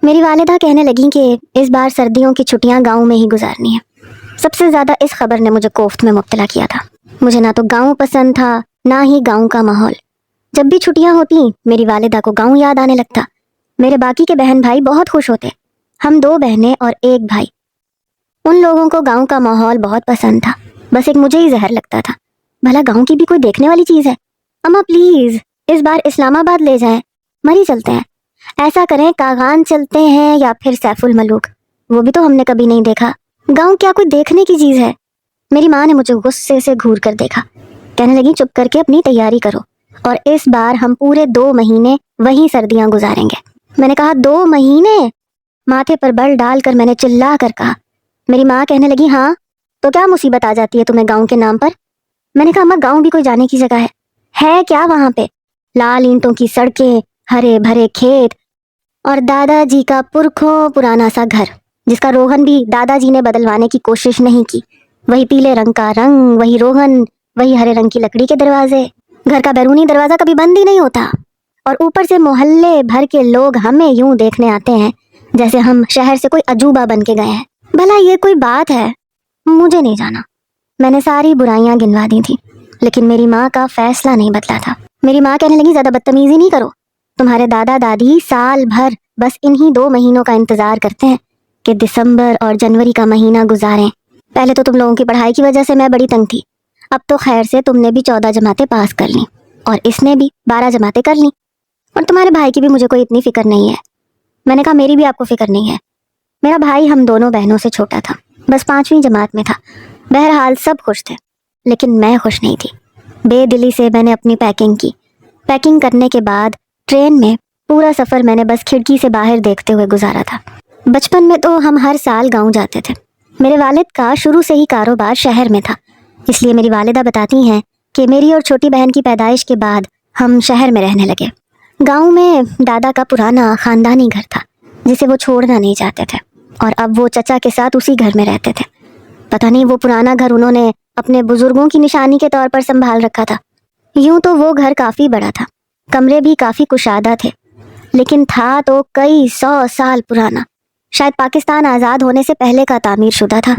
میری والدہ کہنے لگیں کہ اس بار سردیوں کی چھٹیاں گاؤں میں ہی گزارنی ہے۔ سب سے زیادہ اس خبر نے مجھے کوفت میں مبتلا کیا تھا۔ مجھے نہ تو گاؤں پسند تھا نہ ہی گاؤں کا ماحول۔ جب بھی چھٹیاں ہوتی میری والدہ کو گاؤں یاد آنے لگتا۔ میرے باقی کے بہن بھائی بہت خوش ہوتے، ہم 2 بہنیں اور 1 بھائی۔ ان لوگوں کو گاؤں کا ماحول بہت پسند تھا، بس ایک مجھے ہی زہر لگتا تھا۔ بھلا گاؤں کی بھی کوئی دیکھنے والی چیز ہے؟ اماں پلیز اس بار اسلام آباد لے جائیں، مری چلتے ہیں۔ ایسا کریں کاغان چلتے ہیں یا پھر سیف الملوک، وہ بھی تو ہم نے کبھی نہیں دیکھا۔ گاؤں کیا کوئی دیکھنے کی چیز ہے؟ میری ماں نے مجھے غصے سے گھور کر دیکھا، کہنے لگی چپ کر کے اپنی تیاری کرو، اور اس بار ہم پورے 2 مہینے وہیں سردیاں گزاریں گے۔ میں نے کہا 2 مہینے؟ ماتھے پر بل ڈال کر میں نے چلا کر کہا۔ میری ماں کہنے لگی ہاں تو کیا مصیبت آ جاتی ہے تمہیں گاؤں کے نام پر؟ میں نے کہا اماں گاؤں بھی کوئی جانے کی جگہ ہے کیا وہاں پہ؟ لال اینٹوں کی سڑکیں، ہرے بھرے کھیت، اور دادا جی کا پرکھوں پرانا سا گھر جس کا روغن بھی دادا جی نے بدلوانے کی کوشش نہیں کی۔ وہی پیلے رنگ کا رنگ، وہی روغن، وہی ہرے رنگ کی لکڑی کے دروازے، گھر کا بیرونی دروازہ کبھی بند ہی نہیں ہوتا، اور اوپر سے محلے بھر کے لوگ ہمیں یوں دیکھنے آتے ہیں جیسے ہم شہر سے کوئی عجوبہ بن کے گئے ہیں۔ بھلا یہ کوئی بات ہے؟ مجھے نہیں جانا۔ میں نے ساری برائیاں گنوا دی تھی، لیکن میری ماں کا فیصلہ نہیں بدلا تھا۔ میری ماں کہنے لگی زیادہ بدتمیزی نہیں کرو، تمہارے دادا دادی سال بھر بس انہی 2 مہینوں کا انتظار کرتے ہیں کہ دسمبر اور جنوری کا مہینہ گزاریں۔ پہلے تو تم لوگوں کی پڑھائی کی وجہ سے میں بڑی تنگ تھی، اب تو خیر سے تم نے بھی 14 جماعتیں پاس کر لیں، اور اس نے بھی 12 جماعتیں کر لیں، اور تمہارے بھائی کی بھی مجھے کوئی اتنی فکر نہیں ہے۔ میں نے کہا میری بھی آپ کو فکر نہیں ہے۔ میرا بھائی ہم دونوں بہنوں سے چھوٹا تھا، بس 5ویں جماعت میں تھا۔ بہرحال سب خوش تھے، لیکن میں خوش نہیں تھی۔ بے دلی سے میں نے اپنی پیکنگ کی۔ پیکنگ کرنے کے بعد ٹرین میں پورا سفر میں نے بس کھڑکی سے باہر دیکھتے ہوئے گزارا تھا۔ بچپن میں تو ہم ہر سال گاؤں جاتے تھے۔ میرے والد کا شروع سے ہی کاروبار شہر میں تھا، اس لیے میری والدہ بتاتی ہیں کہ میری اور چھوٹی بہن کی پیدائش کے بعد ہم شہر میں رہنے لگے۔ گاؤں میں دادا کا پرانا خاندانی گھر تھا جسے وہ چھوڑنا نہیں چاہتے تھے، اور اب وہ چچا کے ساتھ اسی گھر میں رہتے تھے۔ پتہ نہیں وہ پرانا گھر انہوں نے اپنے بزرگوں کی نشانی کے طور پر سنبھال رکھا تھا۔ یوں تو وہ گھر کافی بڑا تھا، کمرے بھی کافی کشادہ تھے، لیکن تھا تو کئی 100 سال پرانا، شاید پاکستان آزاد ہونے سے پہلے کا تعمیر شدہ تھا۔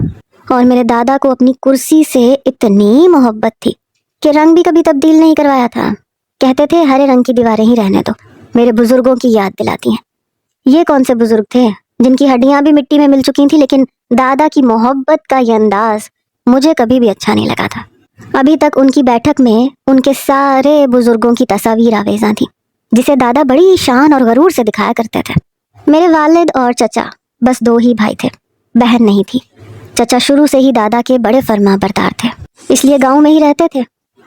اور میرے دادا کو اپنی کرسی سے اتنی محبت تھی کہ رنگ بھی کبھی تبدیل نہیں کروایا تھا۔ کہتے تھے ہرے رنگ کی دیواریں ہی رہنے دو، میرے بزرگوں کی یاد دلاتی ہیں۔ یہ کون سے بزرگ تھے جن کی ہڈیاں بھی مٹی میں مل چکی تھیں، لیکن دادا کی محبت کا یہ انداز مجھے کبھی بھی اچھا نہیں لگا تھا۔ ابھی تک ان کی بیٹھک میں ان کے سارے بزرگوں کی تصاویر آویزاں تھیں، جسے دادا بڑی شان اور غرور سے دکھایا کرتے تھے۔ میرے والد اور چچا بس 2 ہی بھائی تھے، بہن نہیں تھی۔ چچا شروع سے ہی دادا کے بڑے فرما بردار تھے، اس لیے گاؤں میں ہی رہتے تھے۔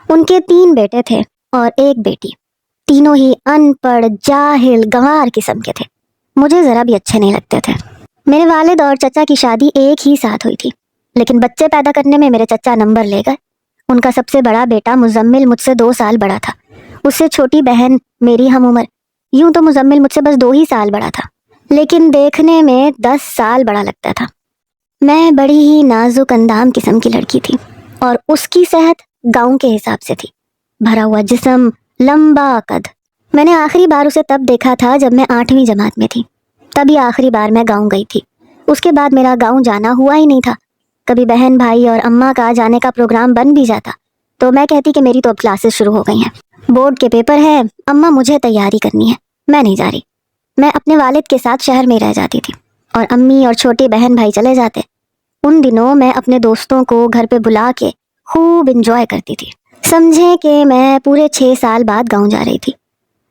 ان کے 3 بیٹے تھے اور 1 بیٹی، تینوں ہی ان پڑھ، جاہل، گنوار قسم کے تھے، مجھے ذرا بھی اچھے نہیں لگتے تھے۔ میرے والد اور چچا کی شادی ایک ہی ساتھ ہوئی تھی، لیکن بچے پیدا کرنے میں میرے چچا نمبر لے گئے۔ ان کا سب سے بڑا بیٹا مزمل مجھ سے 2 سال بڑا تھا، اس سے چھوٹی بہن میری ہم عمر۔ یوں تو مزمل مجھ سے بس 2 ہی سال بڑا تھا، لیکن دیکھنے میں 10 سال بڑا لگتا تھا۔ میں بڑی ہی نازک اندام قسم کی لڑکی تھی، اور اس کی صحت گاؤں کے حساب سے تھی، بھرا ہوا جسم، لمبا قد۔ میں نے آخری بار اسے تب دیکھا تھا جب میں 8ویں جماعت میں تھی، تبھی آخری بار میں گاؤں گئی تھی۔ اس کے بعد میرا گاؤں جانا ہوا ہی نہیں تھا۔ کبھی بہن بھائی اور اماں کا جانے کا پروگرام بن بھی جاتا تو میں کہتی کہ میری تو اب کلاسز شروع ہو گئی ہیں، بورڈ کے پیپر ہیں، اماں مجھے تیاری کرنی ہے، میں نہیں جا رہی۔ میں اپنے والد کے ساتھ شہر میں رہ جاتی تھی، اور امی اور چھوٹے بہن بھائی چلے جاتے۔ ان دنوں میں اپنے دوستوں کو گھر پہ بلا کے خوب انجوائے کرتی تھی۔ سمجھیں کہ میں پورے 6 سال بعد گاؤں جا رہی تھی۔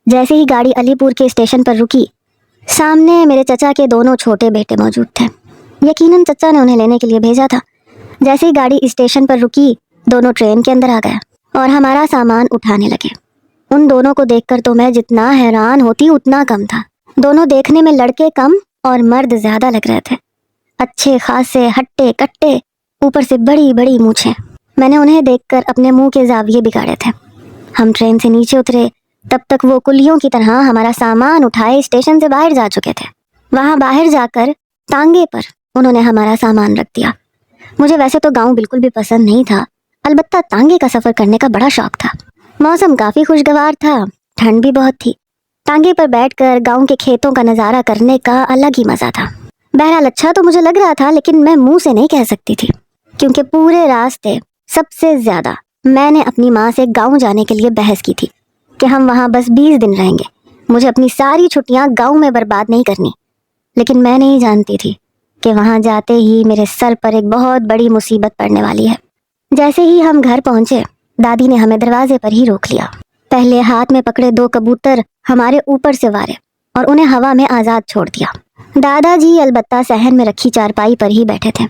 جیسے ہی گاڑی علی پور کے اسٹیشن پر رکی، سامنے میرے چچا کے 2 چھوٹے بیٹے موجود تھے۔ یقیناً چچا نے انہیں لینے کے لیے بھیجا تھا۔ جیسے ہی گاڑی اسٹیشن پر رکی، دونوں ٹرین کے اندر آ گئے اور ہمارا سامان اٹھانے لگے۔ ان دونوں کو دیکھ کر تو میں جتنا حیران ہوتی اتنا کم تھا۔ دونوں دیکھنے میں لڑکے کم اور مرد زیادہ لگ رہے تھے، اچھے خاصے ہٹے کٹے، اوپر سے بڑی بڑی مونچھیں۔ میں نے انہیں دیکھ کر اپنے منہ کے زاویے بگاڑے تھے۔ ہم ٹرین سے نیچے اترے تب تک وہ کلیوں کی طرح ہمارا سامان اٹھائے اسٹیشن سے باہر جا چکے تھے۔ وہاں باہر جا کر ٹانگے پر انہوں نے ہمارا سامان رکھ دیا۔ مجھے ویسے تو گاؤں بالکل بھی پسند نہیں تھا، البتہ ٹانگے کا سفر کرنے کا بڑا شوق تھا۔ موسم کافی خوشگوار تھا، ٹھنڈ بھی بہت تھی۔ टांगे पर बैठकर गांव के खेतों का नज़ारा करने का अलग ही मज़ा था। बहरहाल अच्छा तो मुझे लग रहा था, लेकिन मैं मुंह से नहीं कह सकती थी, क्योंकि पूरे रास्ते सबसे ज़्यादा मैंने अपनी माँ से गाँव जाने के लिए बहस की थी कि हम वहाँ बस 20 दिन रहेंगे, मुझे अपनी सारी छुट्टियाँ गाँव में बर्बाद नहीं करनी। लेकिन मैं नहीं जानती थी कि वहाँ जाते ही मेरे सर पर एक बहुत बड़ी मुसीबत पड़ने वाली है। जैसे ही हम घर पहुँचे, दादी ने हमें दरवाजे पर ही रोक लिया। पहले हाथ में पकड़े 2 कबूतर हमारे ऊपर से वारे और उन्हें हवा में आज़ाद छोड़ दिया। दादाजी अलबत्ता सहन में रखी चारपाई पर ही बैठे थे।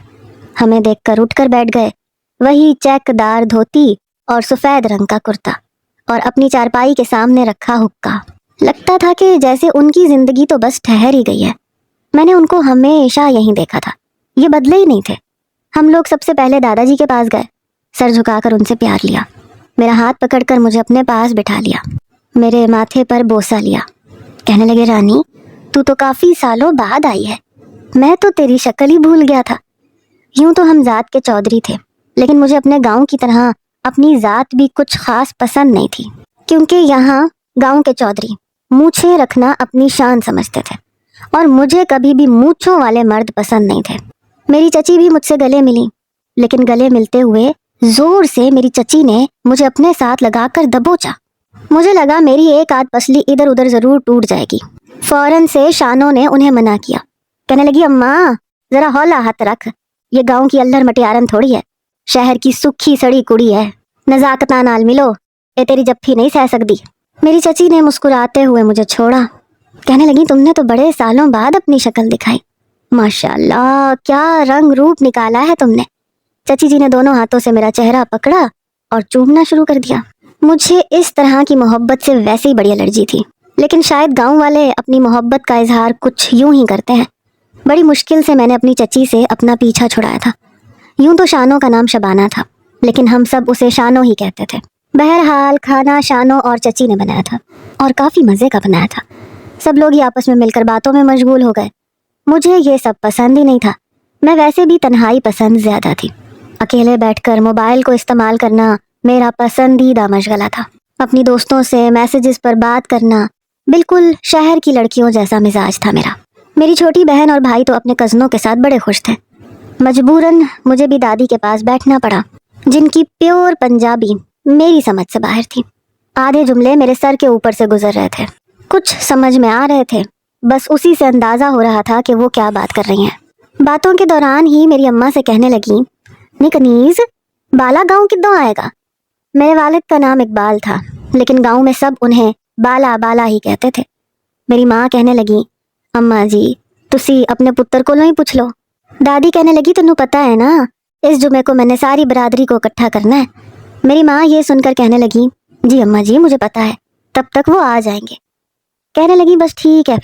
हमें देखकर उठकर बैठ गए, वही चेकदार धोती और सफ़ेद रंग का कुर्ता और अपनी चारपाई के सामने रखा हुक्का। लगता था कि जैसे उनकी जिंदगी तो बस ठहर ही गई है। मैंने उनको हमेशा यहीं देखा था, ये बदले ही नहीं थे। हम लोग सबसे पहले दादाजी के पास गए, सर झुकाकर उनसे प्यार लिया, मेरा हाथ पकड़कर मुझे अपने पास बिठा लिया, मेरे माथे पर बोसा लिया। कहने लगे, रानी तू तो काफ़ी सालों बाद आई है, मैं तो तेरी शक्ल ही भूल गया था। यूं तो हम जात के चौधरी थे, लेकिन मुझे अपने गांव की तरह अपनी जात भी कुछ खास पसंद नहीं थी, क्योंकि यहाँ गांव के चौधरी मूछें रखना अपनी शान समझते थे और मुझे कभी भी मूछों वाले मर्द पसंद नहीं थे। मेरी चची भी मुझसे गले मिली, लेकिन गले मिलते हुए जोर से मेरी चची ने मुझे अपने साथ लगाकर दबोचा। मुझे लगा मेरी एक आध पसली इधर उधर जरूर टूट जाएगी। फौरन से शानों ने उन्हें मना किया। कहने लगी, अम्मा जरा हौला हाथ रख, ये गांव की अल्लर मटियारन थोड़ी है, शहर की सुखी सड़ी कुड़ी है, नजाकता नाल मिलो, ये तेरी जफ्फी नहीं सह सकती। मेरी चची ने मुस्कुराते हुए मुझे छोड़ा। कहने लगी, तुमने तो बड़े सालों बाद अपनी शक्ल दिखाई, माशाल्लाह क्या रंग रूप निकाला है तुमने। चची जी ने दोनों हाथों से मेरा चेहरा पकड़ा और चूमना शुरू कर दिया। मुझे इस तरह की मोहब्बत से वैसे ही बड़ी एलर्जी थी, लेकिन शायद गांव वाले अपनी मोहब्बत का इजहार कुछ यूं ही करते हैं। बड़ी मुश्किल से मैंने अपनी चची से अपना पीछा छुड़ाया था। यूं तो शानों का नाम शबाना था, लेकिन हम सब उसे शानों ही कहते थे। बहरहाल खाना शानों और चची ने बनाया था और काफ़ी मज़े का बनाया था। सब लोग ही आपस में मिलकर बातों में मशगूल हो गए। मुझे ये सब पसंद ही नहीं था। मैं वैसे भी तन्हाई पसंद ज़्यादा थी। अकेले बैठकर मोबाइल को इस्तेमाल करना मेरा पसंदीदा मशगला था। अपनी दोस्तों से मैसेजेस पर बात करना बिल्कुल शहर की लड़कियों जैसा मिजाज था मेरा। मेरी छोटी बहन और भाई तो अपने कज़नों के साथ बड़े खुश थे। मजबूरन मुझे भी दादी के पास बैठना पड़ा, जिनकी प्योर पंजाबी मेरी समझ से बाहर थी। आधे जुमले मेरे सर के ऊपर से गुजर रहे थे, कुछ समझ में आ रहे थे, बस उसी से अंदाज़ा हो रहा था कि वो क्या बात कर रही हैं। बातों के दौरान ही मेरी अम्मा से कहने लगी, निकनीज बाला गांव किद्दों आएगा। मेरे वालिद का नाम इकबाल था, लेकिन गांव में सब उन्हें बाला बाला ही कहते थे। मेरी माँ कहने लगी, अम्मा जी तुसी अपने पुत्र को ही पूछ लो। दादी कहने लगी, तेनू पता है ना इस जुमे को मैंने सारी बरादरी को इकट्ठा करना है। मेरी माँ ये सुनकर कहने लगी, जी अम्मा जी मुझे पता है, तब तक वो आ जाएंगे। कहने लगी, बस ठीक है।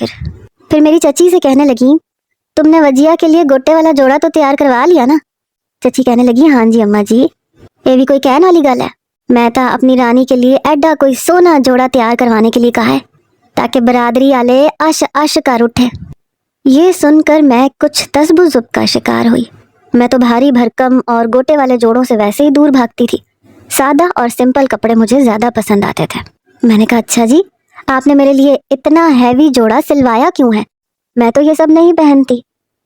फिर मेरी चची से कहने लगी, तुमने वजिया के लिए गोटे वाला जोड़ा तो तैयार करवा लिया ना। चची कहने लगी, हाँ जी अम्मा जी, ये भी कोई कहने वाली गल है। मैं तो अपनी रानी के लिए एडा कोई सोना जोड़ा तैयार करवाने के लिए कहा है, ताकि बरादरी वाले अश अश कर उठे। ये सुनकर मैं कुछ तज़्बुज़ुब का शिकार हुई। मैं तो भारी भरकम और गोटे वाले जोड़ों से वैसे ही दूर भागती थी। सादा और सिंपल कपड़े मुझे ज़्यादा पसंद आते थे। मैंने कहा, अच्छा जी आपने मेरे लिए इतना हैवी जोड़ा सिलवाया क्यों है? मैं तो ये सब नहीं पहनती,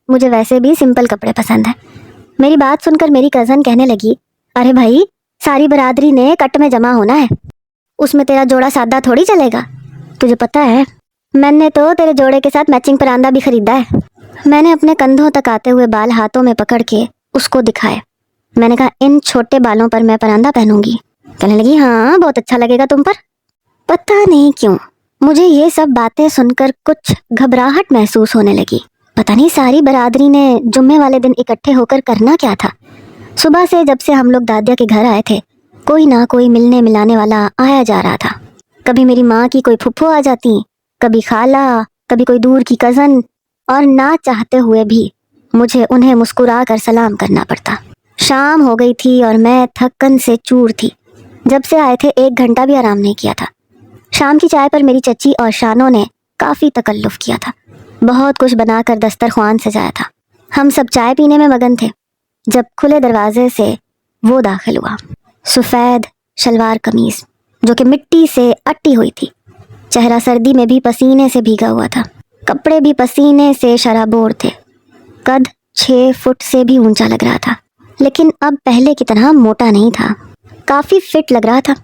मुझे वैसे भी सिंपल कपड़े पसंद है। मेरी बात सुनकर मेरी कज़न कहने लगी, अरे भाई सारी बरादरी ने कट में जमा होना है, उसमें तेरा जोड़ा सादा थोड़ी चलेगा। तुझे पता है मैंने तो तेरे जोड़े के साथ मैचिंग परांदा भी खरीदा है। मैंने अपने कंधों तक आते हुए बाल हाथों में पकड़ के उसको दिखाए। मैंने कहा, इन छोटे बालों पर मैं परांदा पहनूंगी। कहने लगी, हाँ बहुत अच्छा लगेगा तुम पर। पता नहीं क्यों मुझे ये सब बातें सुनकर कुछ घबराहट महसूस होने लगी। पता नहीं सारी बरादरी ने जुम्मे वाले दिन इकट्ठे होकर करना क्या था। सुबह से जब से हम लोग दादिया के घर आए थे, कोई ना कोई मिलने मिलाने वाला आया जा रहा था। कभी मेरी माँ की कोई फुफ्फो आ जाती, कभी खाला, कभी कोई दूर की कज़न, और ना चाहते हुए भी मुझे उन्हें मुस्कुरा कर सलाम करना पड़ता। शाम हो गई थी और मैं थकन से चूर थी। जब से आए थे 1 घंटा भी आराम नहीं किया था। शाम की चाय पर मेरी चची और शानों ने काफ़ी तकल्लुफ़ किया था। बहुत कुछ बनाकर दस्तरख्वान सजाया था। हम सब चाय पीने में मगन थे जब खुले दरवाजे से वो दाखिल हुआ। सफ़ेद शलवार कमीज़ जो कि मिट्टी से अट्टी हुई थी, चेहरा सर्दी में भी पसीने से भीगा हुआ था, कपड़े भी पसीने से शराबोर थे, कद 6 फुट से भी ऊंचा लग रहा था, लेकिन अब पहले की तरह मोटा नहीं था, काफ़ी फिट लग रहा था।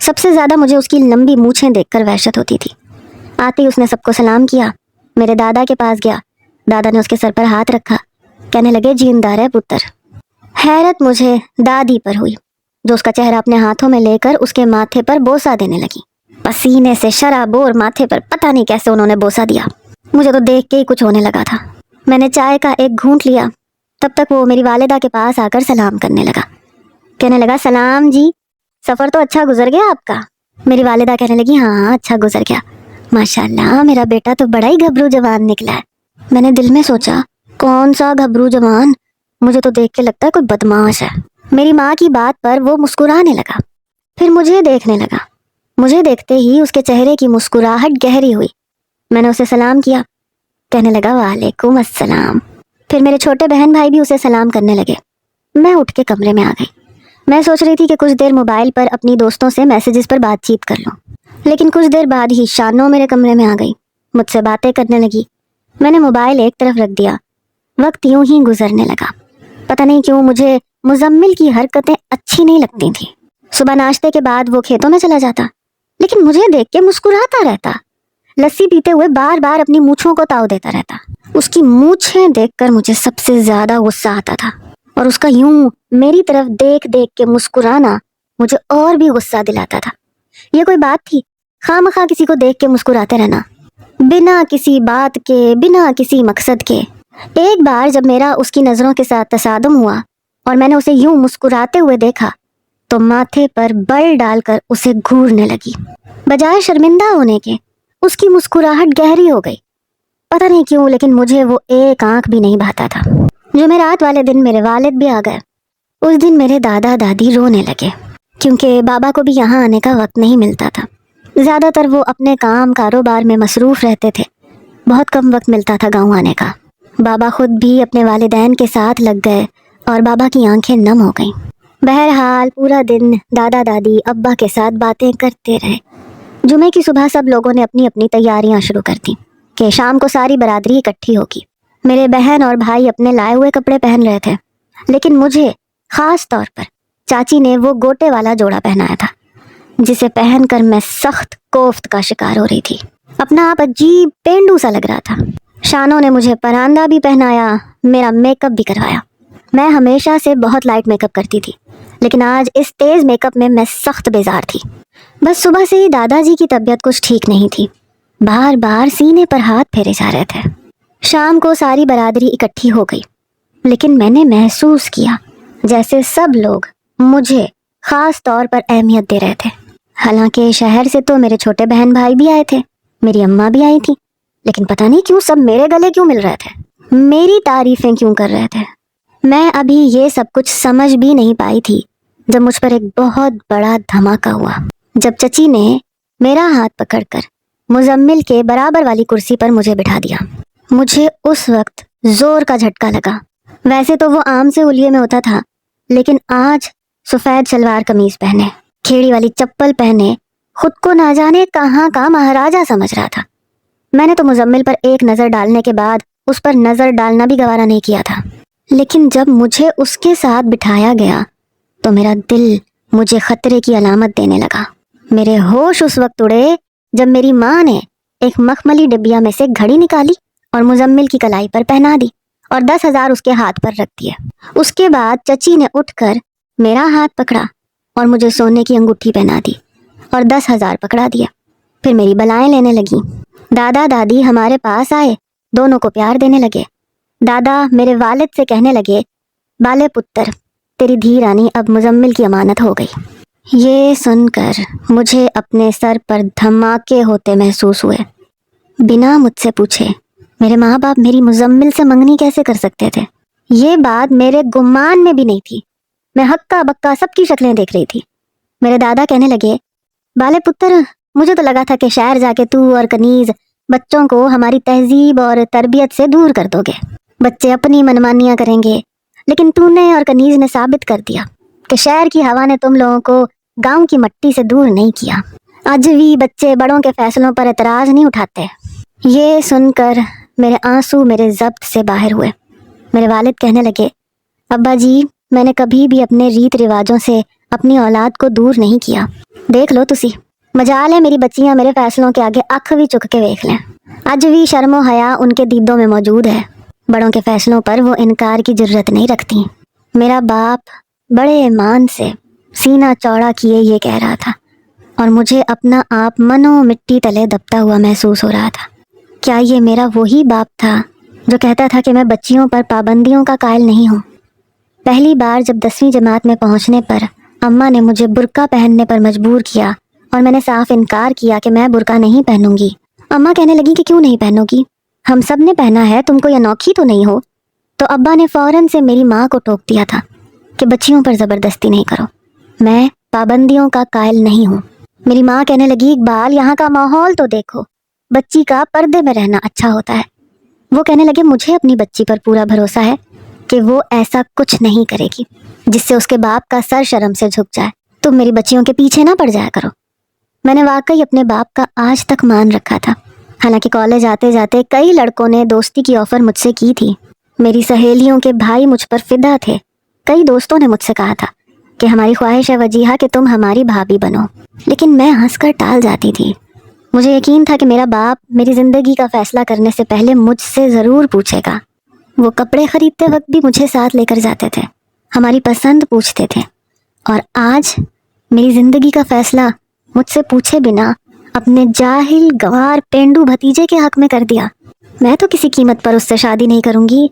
सबसे ज़्यादा मुझे उसकी लंबी मूछें देखकर वहशत होती थी। आते ही उसने सबको सलाम किया, मेरे दादा के पास गया, दादा ने उसके सर पर हाथ रखा, कहने लगे जींदार है पुत्र। हैरत मुझे दादी पर हुई, जो उसका चेहरा अपने हाथों में लेकर उसके माथे पर बोसा देने लगी। पसीने से शराबोर माथे पर पता नहीं कैसे उन्होंने बोसा दिया। मुझे तो देख के ही कुछ होने लगा था। मैंने चाय का एक घूंट लिया, तब तक वो मेरी वालिदा के पास आकर सलाम करने लगा, कहने लगा सलाम जी, सफ़र तो अच्छा गुजर गया आपका। मेरी वालिदा कहने लगी हाँ अच्छा गुजर गया, माशाल्लाह मेरा बेटा तो बड़ा ही घबरू जवान निकला है। मैंने दिल में सोचा कौन सा घबरू जवान, मुझे तो देख के लगता है कोई बदमाश है। मेरी माँ की बात पर वो मुस्कुराने लगा, फिर मुझे देखने लगा। मुझे देखते ही उसके चेहरे की मुस्कुराहट गहरी हुई। मैंने उसे सलाम किया, कहने लगा वालेकुम अस्सलाम। फिर मेरे छोटे बहन भाई भी उसे सलाम करने लगे। मैं उठ के कमरे में आ गई। मैं सोच रही थी कि कुछ देर मोबाइल पर अपनी दोस्तों से मैसेजेस पर बातचीत कर लूं, लेकिन कुछ देर बाद ही शानो मेरे कमरे में आ गई, मुझसे बातें करने लगी। मैंने मोबाइल एक तरफ रख दिया। वक्त यूं ही गुजरने लगा। पता नहीं क्यों मुझे मुजम्मिल की हरकतें अच्छी नहीं लगती थी। सुबह नाश्ते के बाद वो खेतों में चला जाता, लेकिन मुझे देख के मुस्कुराता रहता। लस्सी पीते हुए बार बार अपनी मूछों को ताव देता रहता। उसकी मूछें देखकर मुझे सबसे ज्यादा गुस्सा आता था, और उसका यूं मेरी तरफ देख देख के मुस्कुराना मुझे और भी गुस्सा दिलाता था। ये कोई बात थी खामखा किसी को देख के मुस्कुराते रहना, बिना किसी बात के, बिना किसी मकसद के। एक बार जब मेरा उसकी नजरों के साथ तसादुम हुआ और मैंने उसे यूं मुस्कुराते हुए देखा, तो माथे पर बल डालकर उसे घूरने लगी। बजाय शर्मिंदा होने के उसकी मुस्कुराहट गहरी हो गई। पता नहीं क्यों, लेकिन मुझे वो एक आंख भी नहीं भाता था। जुमेरात वाले दिन मेरे वालिद भी आ गए। उस दिन मेरे दादा दादी रोने लगे, क्योंकि बाबा को भी यहाँ आने का वक्त नहीं मिलता था। ज़्यादातर वो अपने काम कारोबार में मसरूफ़ रहते थे, बहुत कम वक्त मिलता था गाँव आने का। बाबा खुद भी अपने वालिदैन के साथ लग गए और बाबा की आंखें नम हो गईं। बहरहाल पूरा दिन दादा दादी अब्बा के साथ बातें करते रहे। जुमे की सुबह सब लोगों ने अपनी अपनी तैयारियां शुरू कर दी कि शाम को सारी बरादरी इकट्ठी होगी। मेरे बहन और भाई अपने लाए हुए कपड़े पहन रहे थे, लेकिन मुझे खास तौर पर चाची ने वो गोटे वाला जोड़ा पहनाया था, जिसे पहनकर मैं सख्त कोफ्त का शिकार हो रही थी। अपना आप अजीब पेंडू सा लग रहा था। शानों ने मुझे परांदा भी पहनाया, मेरा मेकअप भी करवाया। मैं हमेशा से बहुत लाइट मेकअप करती थी, लेकिन आज इस तेज मेकअप में मैं सख्त बेजार थी। बस सुबह से ही दादाजी की तबीयत कुछ ठीक नहीं थी, बार बार सीने पर हाथ फेरे जा रहे थे। शाम को सारी बरादरी इकट्ठी हो गई, लेकिन मैंने महसूस किया जैसे सब लोग मुझे खास तौर पर अहमियत दे रहे थे। हालांकि शहर से तो मेरे छोटे बहन भाई भी आए थे, मेरी अम्मा भी आई थी, लेकिन पता नहीं क्यों सब मेरे गले क्यों मिल रहे थे, मेरी तारीफें क्यों कर रहे थे। मैं अभी ये सब कुछ समझ भी नहीं पाई थी जब मुझ पर एक बहुत बड़ा धमाका हुआ। जब चची ने मेरा हाथ पकड़कर मुजम्मिल के बराबर वाली कुर्सी पर मुझे बिठा दिया। मुझे उस वक्त जोर का झटका लगा। वैसे तो वो आम से हुलिये में होता था, लेकिन आज सफ़ेद सलवार कमीज पहने, खेड़ी वाली चप्पल पहने, खुद को ना जाने कहाँ का महाराजा समझ रहा था। मैंने तो मुजम्मिल पर एक नज़र डालने के बाद उस पर नज़र डालना भी गवारा नहीं किया था, लेकिन जब मुझे उसके साथ बिठाया गया तो मेरा दिल मुझे खतरे की अलामत देने लगा। मेरे होश उस वक्त उड़े जब मेरी माँ ने एक मखमली डिब्बिया में से घड़ी निकाली और मुजम्मिल की कलाई पर पहना दी और 10,000 उसके हाथ पर रख दिए। उसके बाद चची ने उठकर मेरा हाथ पकड़ा और मुझे सोने की अंगूठी पहना दी और 10,000 पकड़ा दिया। फिर मेरी बलाएं लेने लगी। दादा दादी हमारे पास आए, दोनों को प्यार देने लगे। दादा मेरे वालिद से कहने लगे, बाले पुत्र, तेरी धी रानी अब मुजम्मिल की अमानत हो गई। ये सुनकर मुझे अपने सर पर धमाके होते महसूस हुए। बिना मुझसे पूछे मेरे माँ बाप मेरी मुजम्मिल से मंगनी कैसे कर सकते थे? ये बात मेरे गुमान में भी नहीं थी। मैं हक्का बक्का सबकी शक्लें देख रही थी। मेरे दादा कहने लगे, बाले पुत्र, मुझे तो लगा था कि शहर जाके तू और कनीज बच्चों को हमारी तहजीब और तरबियत से दूर कर दोगे। बच्चे अपनी मनमानियां करेंगे, लेकिन तूने और कनीज ने साबित कर दिया कि शहर की हवा ने तुम लोगों को गांव की मट्टी से दूर नहीं किया। आज भी बच्चे बड़ों के फैसलों पर एतराज नहीं उठाते। ये सुनकर मेरे आंसू मेरे ज़ब्त से बाहर हुए। मेरे वालिद कहने लगे, अब्बा जी, मैंने कभी भी अपने रीत रिवाजों से अपनी औलाद को दूर नहीं किया। देख लो तुसी, मजाल है मेरी बच्चियां मेरे फैसलों के आगे अख भी चुक के देख लें। आज भी शर्मो हया उनके दीदों में मौजूद है। बड़ों के फैसलों पर वो इनकार की जरूरत नहीं रखती। मेरा बाप बड़े ईमान से सीना चौड़ा किए ये कह रहा था और मुझे अपना आप मनो मिट्टी तले दबता हुआ महसूस हो रहा था। क्या ये मेरा वही बाप था जो कहता था कि मैं बच्चियों पर पाबंदियों का कायल नहीं हूँ? पहली बार जब 10वीं जमात में पहुँचने पर अम्मा ने मुझे बुर्का पहनने पर मजबूर किया और मैंने साफ इनकार किया कि मैं बुर्का नहीं पहनूंगी। अम्मा कहने लगी कि क्यों नहीं पहनोगी, हम सब ने पहना है, तुम कोई अनोखी तो नहीं हो। तो अब्बा ने फौरन से मेरी माँ को टोक दिया था कि बच्चियों पर ज़बरदस्ती नहीं करो, मैं पाबंदियों का कायल नहीं हूँ। मेरी माँ कहने लगी, इकबाल यहाँ का माहौल तो देखो, बच्ची का पर्दे में रहना अच्छा होता है। वो कहने लगे, मुझे अपनी बच्ची पर पूरा भरोसा है कि वो ऐसा कुछ नहीं करेगी जिससे उसके बाप का सर शर्म से झुक जाए। तुम मेरी बच्चियों के पीछे ना पड़ जाया करो। मैंने वाकई अपने बाप का आज तक मान रखा था। हालांकि कॉलेज आते जाते कई लड़कों ने दोस्ती की ऑफर मुझसे की थी। मेरी सहेलियों के भाई मुझ पर फिदा थे। कई दोस्तों ने मुझसे कहा था कि हमारी ख्वाहिश है वजीहा कि तुम हमारी भाभी बनो, लेकिन मैं हंसकर टाल जाती थी। मुझे यकीन था कि मेरा बाप मेरी ज़िंदगी का फैसला करने से पहले मुझसे ज़रूर पूछेगा। वो कपड़े खरीदते वक्त भी मुझे साथ लेकर जाते थे, हमारी पसंद पूछते थे, और आज मेरी ज़िंदगी का फैसला मुझसे पूछे बिना अपने जाहिल गवार पेंडू भतीजे के हक में कर दिया। मैं तो किसी कीमत पर उससे शादी नहीं करूँगी।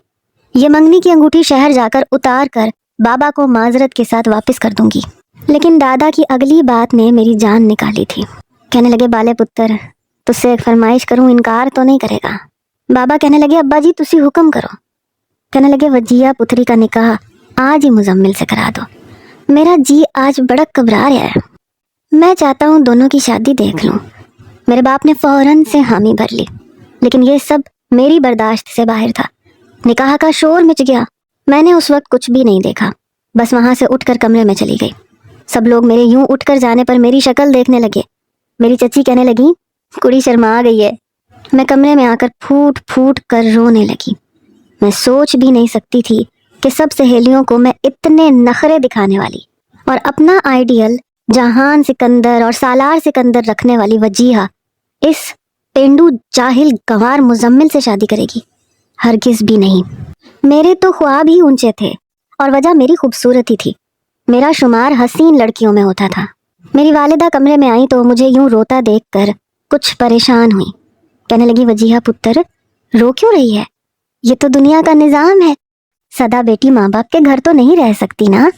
ये मंगनी की अंगूठी शहर जाकर उतार कर बाबा को माजरत के साथ वापस कर दूंगी। लेकिन दादा की अगली बात ने मेरी जान निकाली थी। कहने लगे, बाले पुत्र, तुझसे एक फरमाइश करूं, इनकार तो नहीं करेगा? बाबा कहने लगे, अब्बा जी तुसी हुक्म करो। कहने लगे, वजिया पुत्री का निकाह आज ही मुजम्मिल से करा दो। मेरा जी आज बड़ा घबरा रहा है। मैं चाहता हूँ दोनों की शादी देख लूँ। मेरे बाप ने फौरन से हामी भर ली, लेकिन ये सब मेरी बर्दाश्त से बाहर था। निकाह का शोर मच गया। मैंने उस वक्त कुछ भी नहीं देखा, बस वहां से उठकर कमरे में चली गई। सब लोग मेरे यूं उठकर जाने पर मेरी शक्ल देखने लगे। मेरी चची कहने लगी, कुड़ी शर्मा गई है। मैं कमरे में आकर फूट फूट कर रोने लगी। मैं सोच भी नहीं सकती थी कि सब सहेलियों को मैं इतने नखरे दिखाने वाली और अपना आइडियल जहान सिकंदर और सालार सिकंदर रखने वाली वजीहा इस पेंडू जाहिल गंवार मुजम्मिल से शादी करेगी। हरगिज भी नहीं। मेरे तो ख्वाब ही ऊंचे थे और वजह मेरी खूबसूरती थी। मेरा शुमार हसीन लड़कियों में होता था। मेरी वालिदा कमरे में आई तो मुझे यूं रोता देखकर कुछ परेशान हुई। कहने लगी, वजीहा पुत्र, रो क्यों रही है? ये तो दुनिया का निजाम है। सदा बेटी माँ बाप के घर तो नहीं रह सकती ना।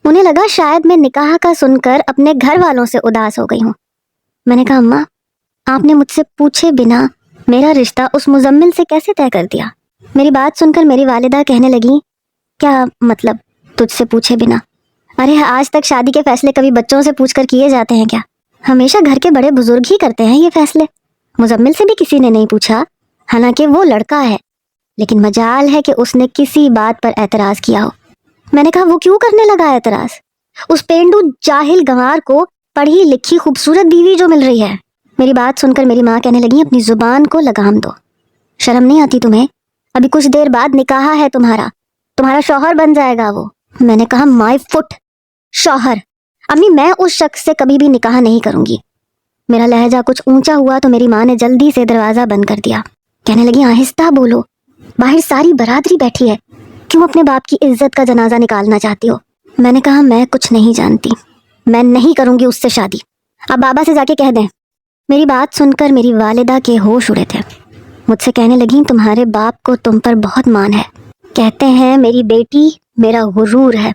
उन्हें लगा शायद मैं निकाह का सुनकर अपने घर वालों से उदास हो गई हूँ। मैंने कहा, अम्मा, आपने मुझसे पूछे बिना मेरा रिश्ता उस मुजम्मिल से कैसे तय कर दिया? मेरी बात सुनकर मेरी वालिदा कहने लगी, क्या मतलब तुझसे पूछे बिना? अरे आज तक शादी के फैसले कभी बच्चों से पूछकर किए जाते हैं क्या? हमेशा घर के बड़े बुजुर्ग ही करते हैं ये फैसले। मुजम्मिल से भी किसी ने नहीं पूछा, हालांकि वो लड़का है, लेकिन मजाल है कि उसने किसी बात पर एतराज किया हो। मैंने कहा, वो क्यों करने लगा एतराज? उस पेंडू जाहिल गंवार को पढ़ी लिखी खूबसूरत बीवी जो मिल रही है। मेरी बात सुनकर मेरी माँ कहने लगी, अपनी जुबान को लगाम दो, शर्म नहीं आती तुम्हें? अभी कुछ देर बाद निकाह है तुम्हारा शौहर बन जाएगा वो। मैंने कहा, माय फुट, शौहर? अम्मी, मैं उस शख्स से कभी भी निकाह नहीं करूंगी। मेरा लहजा कुछ ऊंचा हुआ तो मेरी माँ ने जल्दी से दरवाजा बंद कर दिया। कहने लगी, आहिस्ता बोलो, बाहर सारी बरादरी बैठी है, क्यों अपने बाप की इज्जत का जनाजा निकालना चाहती हो? मैंने कहा, मैं कुछ नहीं जानती, मैं नहीं करूंगी उससे शादी। अब बाबा से जाके कह दें। मेरी बात सुनकर मेरी वालिदा के होश उड़े थे। मुझसे कहने लगी, तुम्हारे बाप को तुम पर बहुत मान है। कहते हैं मेरी बेटी मेरा गुरूर है।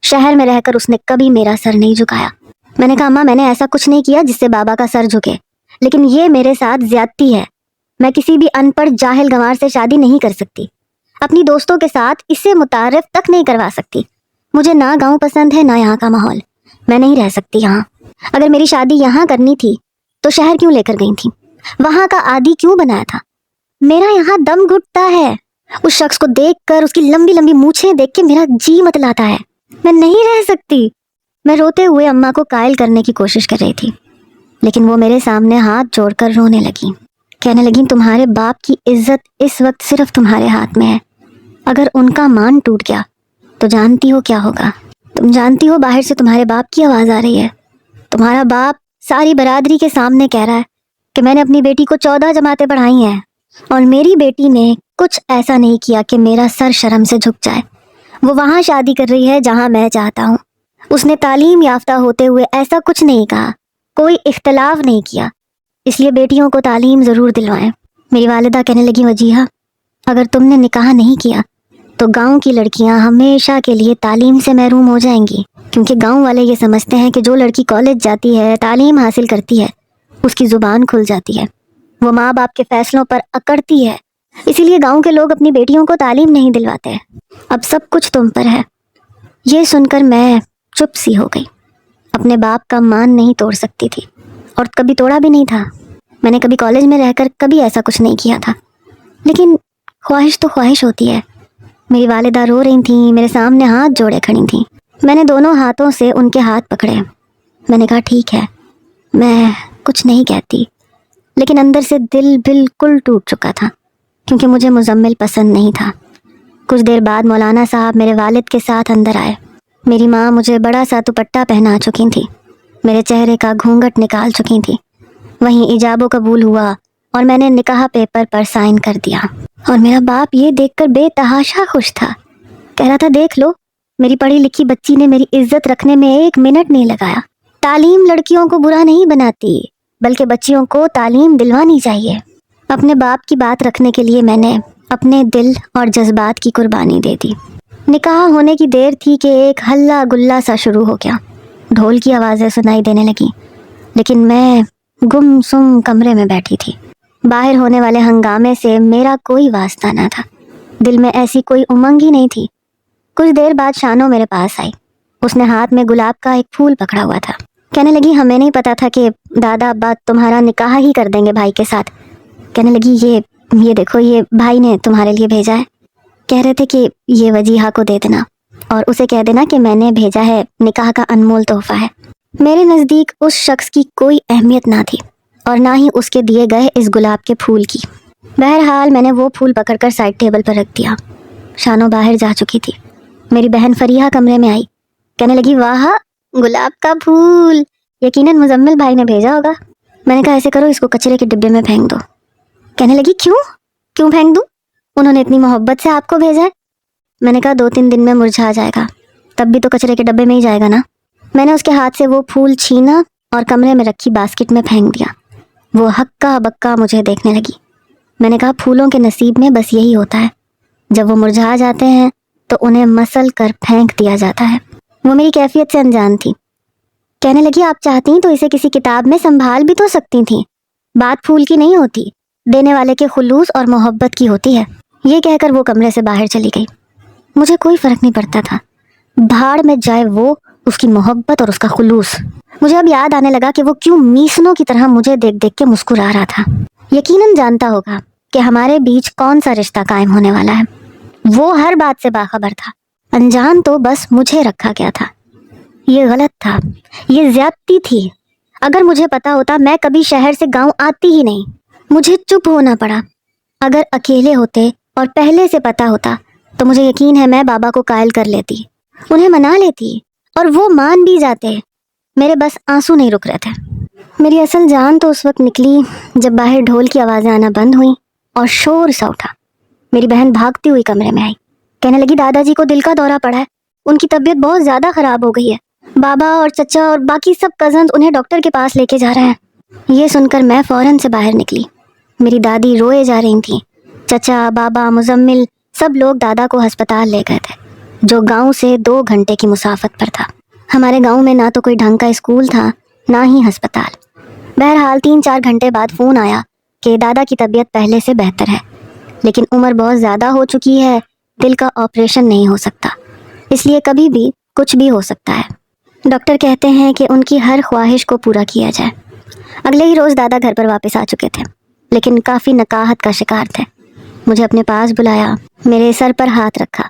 शहर में रहकर उसने कभी मेरा सर नहीं झुकाया। मैंने कहा, अम्मा, मैंने ऐसा कुछ नहीं किया जिससे बाबा का सर झुके, लेकिन ये मेरे साथ ज्यादती है। मैं किसी भी अनपढ़ जाहिल गंवार से शादी नहीं कर सकती। अपनी दोस्तों के साथ इससे मुतारिफ तक नहीं करवा सकती। मुझे ना गाँव पसंद है ना यहाँ का माहौल। मैं नहीं रह सकती यहाँ। अगर मेरी शादी यहाँ करनी थी तो शहर क्यों लेकर गई थी? वहाँ का आदी क्यों बनाया था? मेरा यहाँ दम घुटता है। उस शख्स को देखकर, उसकी लंबी लंबी मूछें देख के मेरा जी मतलाता है। मैं नहीं रह सकती। मैं रोते हुए अम्मा को कायल करने की कोशिश कर रही थी। لیکن وہ میرے سامنے ہاتھ جوڑ کر رونے لگی، کہنے لگی تمہارے باپ کی عزت اس وقت صرف تمہارے ہاتھ میں ہے، اگر ان کا مان ٹوٹ گیا تو جانتی ہو کیا ہوگا؟ تم جانتی ہو باہر سے تمہارے باپ کی آواز آ رہی ہے، تمہارا باپ ساری برادری کے سامنے کہہ رہا ہے کہ میں نے اپنی بیٹی کو 14 جماعتیں پڑھائی ہیں اور میری بیٹی نے کچھ ایسا نہیں کیا کہ میرا سر شرم سے جھک جائے۔ وہ وہاں شادی کر رہی ہے جہاں میں چاہتا ہوں۔ اس نے تعلیم یافتہ ہوتے ہوئے ایسا کچھ نہیں کہا، کوئی اختلاف نہیں کیا، اس لیے بیٹیوں کو تعلیم ضرور دلوائیں۔ میری والدہ کہنے لگی وجیہہ، اگر تم نے نکاح نہیں کیا تو گاؤں کی لڑکیاں ہمیشہ کے لیے تعلیم سے محروم ہو جائیں گی، کیونکہ گاؤں والے یہ سمجھتے ہیں کہ جو لڑکی کالج جاتی ہے، تعلیم حاصل کرتی ہے، اس کی زبان کھل جاتی ہے، وہ ماں باپ کے فیصلوں پر اکڑتی ہے، اسی لیے گاؤں کے لوگ اپنی بیٹیوں کو تعلیم نہیں دلواتے۔ اب سب کچھ تم پر ہے۔ یہ سن کر میں چپ سی ہو گئی۔ اپنے باپ کا مان نہیں توڑ سکتی تھی اور کبھی توڑا بھی نہیں تھا۔ میں نے کبھی کالج میں رہ کر کبھی ایسا کچھ نہیں کیا تھا، لیکن خواہش تو خواہش ہوتی ہے۔ میری والدہ رو رہی تھیں، میرے سامنے ہاتھ جوڑے کھڑی تھیں۔ میں نے دونوں ہاتھوں سے ان کے ہاتھ پکڑے۔ میں نے کہا ٹھیک ہے، میں کچھ نہیں کہتی، لیکن اندر سے دل بالکل ٹوٹ چکا تھا، کیونکہ مجھے مزمل پسند نہیں تھا۔ کچھ دیر بعد مولانا صاحب میرے والد کے ساتھ اندر آئے۔ میری ماں مجھے بڑا سا دوپٹہ پہنا چکی تھی، میرے چہرے کا گھونگھٹ نکال چکی تھی۔ وہیں ایجاب و قبول ہوا اور میں نے نکاح پیپر پر سائن کر دیا، اور میرا باپ یہ دیکھ کر بے تحاشا خوش تھا۔ کہہ رہا تھا دیکھ لو، میری پڑھی لکھی بچی نے میری عزت رکھنے میں 1 منٹ نہیں لگایا۔ تعلیم لڑکیوں کو برا نہیں بناتی، بلکہ بچیوں کو تعلیم دلوانی چاہیے۔ اپنے باپ کی بات رکھنے کے لیے میں نے اپنے دل اور جذبات کی قربانی دے دی۔ نکاح ہونے کی دیر تھی کہ ایک ہلا گلا سا شروع ہو گیا۔ ڈھول کی آوازیں سنائی دینے لگیں، لیکن میں گم سم کمرے میں بیٹھی تھی۔ باہر ہونے والے ہنگامے سے میرا کوئی واسطہ نہ تھا، دل میں ایسی کوئی امنگ ہی نہیں تھی۔ کچھ دیر بعد شانو میرے پاس آئی۔ اس نے ہاتھ میں گلاب کا ایک پھول پکڑا ہوا تھا۔ کہنے لگی ہمیں نہیں پتا تھا کہ دادا ابا تمہارا نکاح ہی کر دیں گے بھائی کے ساتھ۔ کہنے لگی یہ دیکھو، یہ بھائی نے تمہارے لیے بھیجا ہے، کہہ رہے تھے کہ یہ وجیہہ کو دے دینا اور اسے کہہ دینا کہ میں نے بھیجا ہے، نکاح کا انمول تحفہ ہے۔ میرے نزدیک اس شخص کی کوئی اہمیت نہ تھی اور نہ ہی اس کے دیے گئے اس گلاب کے پھول کی۔ بہرحال میں نے وہ پھول پکڑ کر سائڈ ٹیبل پر رکھ دیا۔ شانو باہر جا چکی تھی۔ میری بہن فریحہ کمرے میں آئی، کہنے لگی واہ، گلاب کا پھول، یقیناً مزمل بھائی نے بھیجا ہوگا۔ میں نے کہا ایسے کرو، اس کو کچرے کے ڈبے میں پھینک دو۔ کہنے لگی کیوں پھینک دوں؟ انہوں نے اتنی محبت سے آپ کو بھیجا ہے۔ میں نے کہا 2-3 دن میں مرجھا جائے گا، تب بھی تو کچرے کے ڈبے میں ہی جائے گا نا۔ میں نے اس کے ہاتھ سے وہ پھول چھینا اور کمرے میں رکھی باسکٹ میں پھینک دیا۔ وہ ہکا بکا مجھے دیکھنے لگی۔ میں نے کہا پھولوں کے نصیب میں بس یہی ہوتا ہے، جب وہ مرجھا جاتے ہیں تو انہیں مسل کر پھینک دیا جاتا ہے۔ وہ میری کیفیت سے انجان تھی۔ کہنے لگی آپ چاہتی تو اسے کسی کتاب میں سنبھال بھی تو سکتی تھیں، بات پھول کی نہیں ہوتی، دینے والے کے خلوص اور محبت کی ہوتی ہے۔ یہ کہہ کر وہ کمرے سے باہر چلی گئی۔ مجھے کوئی فرق نہیں پڑتا تھا، بھاڑ میں جائے وہ، اس کی محبت اور اس کا خلوص۔ مجھے اب یاد آنے لگا کہ وہ کیوں میسنوں کی طرح مجھے دیکھ کے مسکرا رہا تھا۔ یقیناً جانتا ہوگا کہ ہمارے بیچ کون سا رشتہ قائم ہونے والا ہے۔ وہ ہر بات سے باخبر تھا، انجان تو بس مجھے رکھا گیا تھا۔ یہ غلط تھا، یہ زیادتی تھی۔ اگر مجھے پتا ہوتا میں کبھی شہر سے گاؤں آتی ہی نہیں۔ مجھے چپ ہونا پڑا۔ اگر اکیلے ہوتے اور پہلے سے پتا ہوتا تو مجھے یقین ہے میں بابا کو قائل کر لیتی، انہیں منا لیتی اور وہ مان بھی جاتے۔ میرے بس آنسو نہیں رک رہے تھے۔ میری اصل جان تو اس وقت نکلی جب باہر ڈھول کی آوازیں آنا بند ہوئیں اور شور سا اٹھا۔ میری بہن بھاگتی ہوئی کمرے میں آئی، کہنے لگی دادا جی کو دل کا دورہ پڑا ہے، ان کی طبیعت بہت زیادہ خراب ہو گئی ہے، بابا اور چچا اور باقی سب کزنز انہیں ڈاکٹر کے پاس لے کے جا رہے ہیں۔ یہ سن کر میں فوراً سے باہر نکلی۔ میری دادی روئے جا رہی تھیں، چچا، بابا، مزمل سب لوگ دادا کو ہسپتال لے گئے تھے، جو گاؤں سے 2 گھنٹے کی مسافت پر تھا۔ ہمارے گاؤں میں نہ تو کوئی ڈھنگ کا اسکول تھا، نہ ہی ہسپتال۔ بہرحال 3-4 گھنٹے بعد فون آیا کہ دادا کی طبیعت پہلے سے بہتر ہے، لیکن عمر بہت زیادہ ہو چکی ہے، دل کا آپریشن نہیں ہو سکتا، اس لیے کبھی بھی کچھ بھی ہو سکتا ہے۔ ڈاکٹر کہتے ہیں کہ ان کی ہر خواہش کو پورا کیا جائے۔ اگلے ہی روز دادا گھر پر واپس آ چکے تھے، لیکن کافی نکاہت کا شکار تھے۔ مجھے اپنے پاس بلایا، میرے سر پر ہاتھ رکھا،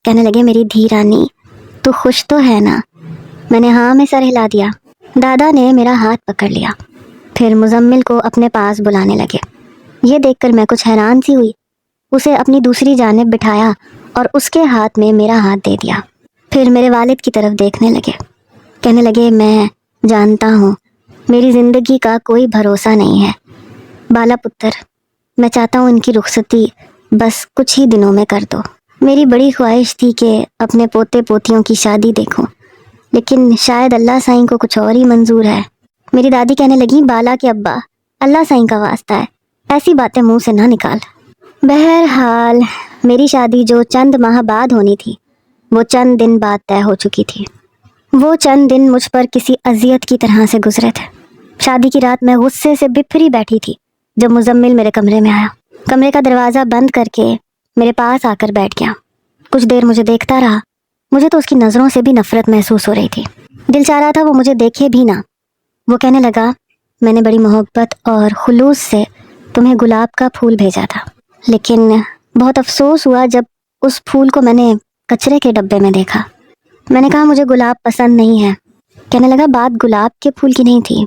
کہنے لگے میری دھی رانی، تو خوش تو ہے نا؟ میں نے ہاں میں سر ہلا دیا۔ دادا نے میرا ہاتھ پکڑ لیا، پھر مزمل کو اپنے پاس بلانے لگے۔ یہ دیکھ کر میں کچھ حیران سی ہوئی۔ اسے اپنی دوسری جانب بٹھایا اور اس کے ہاتھ میں میرا ہاتھ دے دیا۔ پھر میرے والد کی طرف دیکھنے لگے، کہنے لگے میں جانتا ہوں میری زندگی کا کوئی بھروسہ نہیں ہے بالا پتر، میں چاہتا ہوں ان کی رخصتی بس کچھ ہی دنوں میں کر دو۔ میری بڑی خواہش تھی کہ اپنے پوتے پوتیوں کی شادی دیکھوں، لیکن شاید اللہ سائیں کو کچھ اور ہی منظور ہے۔ میری دادی کہنے لگی، بالا کے ابا، اللہ سائیں کا واسطہ ہے، ایسی باتیں منہ سے نہ نکال۔ بہرحال میری شادی جو چند ماہ بعد ہونی تھی وہ چند دن بعد طے ہو چکی تھی۔ وہ چند دن مجھ پر کسی اذیت کی طرح سے گزرے تھے۔ شادی کی رات میں غصے سے بپھری بیٹھی تھی جب مزمل میرے کمرے میں آیا۔ کمرے کا دروازہ بند کر کے میرے پاس آ کر بیٹھ گیا۔ کچھ دیر مجھے دیکھتا رہا۔ مجھے تو اس کی نظروں سے بھی نفرت محسوس ہو رہی تھی۔ دل چاہ رہا تھا وہ مجھے دیکھے بھی نہ۔ وہ کہنے لگا، میں نے بڑی محبت اور خلوص سے تمہیں گلاب کا پھول بھیجا تھا، لیکن بہت افسوس ہوا جب اس پھول کو میں نے کچرے کے ڈبے میں دیکھا۔ میں نے کہا مجھے گلاب پسند نہیں ہے۔ کہنے لگا بات گلاب کے پھول کی نہیں تھی،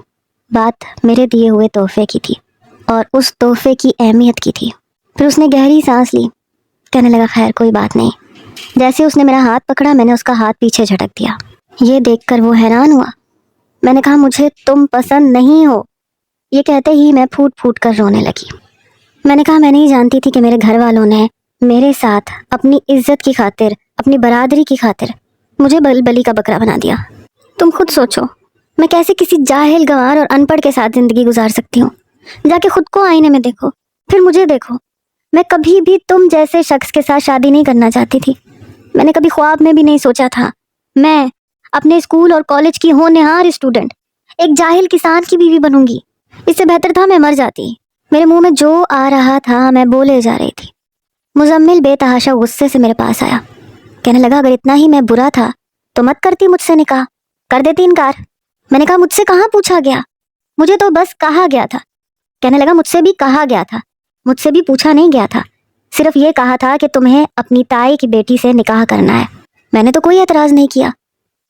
بات میرے دیے ہوئے تحفے کی تھی اور اس تحفے کی اہمیت کی تھی۔ پھر اس نے گہری سانس لی، کہنے لگا خیر کوئی بات نہیں۔ جیسے اس نے میرا ہاتھ پکڑا میں نے اس کا ہاتھ پیچھے جھٹک دیا۔ یہ دیکھ کر وہ حیران ہوا۔ میں نے کہا مجھے تم پسند نہیں ہو۔ یہ کہتے ہی میں پھوٹ پھوٹ کر رونے لگی۔ میں نے کہا میں نہیں جانتی تھی کہ میرے گھر والوں نے میرے ساتھ اپنی عزت کی خاطر، اپنی برادری کی خاطر مجھے بلی کا بکرا بنا دیا۔ تم خود سوچو میں کیسے کسی جاہل گنوار اور ان پڑھ کے ساتھ زندگی گزار سکتی ہوں؟ جا کے خود کو آئینے میں دیکھو، پھر مجھے دیکھو۔ میں کبھی بھی تم جیسے شخص کے ساتھ شادی نہیں کرنا چاہتی تھی۔ میں نے کبھی خواب میں بھی نہیں سوچا تھا میں اپنے اسکول اور کالج کی ہونہار اسٹوڈنٹ ایک جاہل کسان کی بیوی بنوں گی۔ اس سے بہتر تھا میں مر جاتی۔ میرے منہ میں جو آ رہا تھا میں بولے جا رہی تھی۔ مزمل بے تحاشا غصے سے میرے پاس آیا، کہنے لگا اگر اتنا ہی میں برا تھا تو مت کرتی مجھ سے نکاح، کر دیتی انکار۔ میں نے کہا مجھ سے کہاں پوچھا گیا، مجھے تو بس کہا گیا تھا۔ کہنے لگا مجھ سے بھی کہا گیا تھا، مجھ سے بھی پوچھا نہیں گیا تھا، صرف یہ کہا تھا کہ تمہیں اپنی تائی کی بیٹی سے نکاح کرنا ہے۔ میں نے تو کوئی اعتراض نہیں کیا۔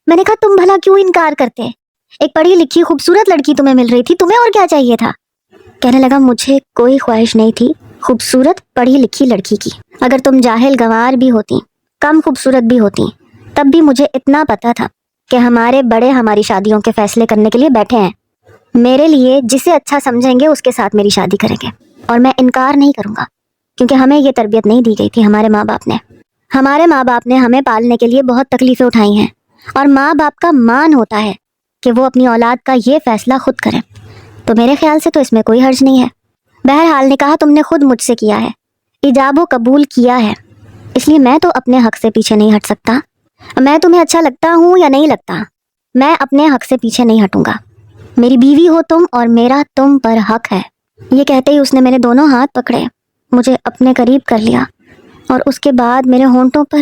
میں نے کہا تم بھلا کیوں انکار کرتے؟ ایک پڑھی لکھی خوبصورت لڑکی تمہیں مل رہی تھی، تمہیں اور کیا چاہیے تھا؟ کہنے لگا مجھے کوئی خواہش نہیں تھی خوبصورت پڑھی لکھی لڑکی کی۔ اگر تم جاہل گنوار بھی ہوتی، کم خوبصورت بھی ہوتی، تب بھی مجھے اتنا پتا تھا کہ ہمارے بڑے ہماری شادیوں کے فیصلے کرنے کے لیے بیٹھے ہیں۔ میرے لیے جسے اچھا سمجھیں گے اس کے ساتھ میری شادی کریں گے، اور میں انکار نہیں کروں گا، کیونکہ ہمیں یہ تربیت نہیں دی گئی تھی ہمارے ماں باپ نے۔ ہمارے ماں باپ نے ہمیں پالنے کے لیے بہت تکلیفیں اٹھائی ہیں، اور ماں باپ کا مان ہوتا ہے کہ وہ اپنی اولاد کا یہ فیصلہ خود کریں، تو میرے خیال سے تو اس میں کوئی حرج نہیں ہے۔ بہرحال نکاح تم نے خود مجھ سے کیا ہے، ایجاب و قبول کیا ہے، اس لیے میں تو اپنے حق سے پیچھے نہیں ہٹ سکتا۔ میں تمہیں اچھا لگتا ہوں یا نہیں لگتا، میں اپنے حق سے پیچھے نہیں ہٹوں گا۔ میری بیوی ہو تم اور میرا تم پر حق ہے۔ یہ کہتے ہی اس نے میرے دونوں ہاتھ پکڑے، مجھے اپنے قریب کر لیا، اور اس کے بعد میرے ہونٹوں پر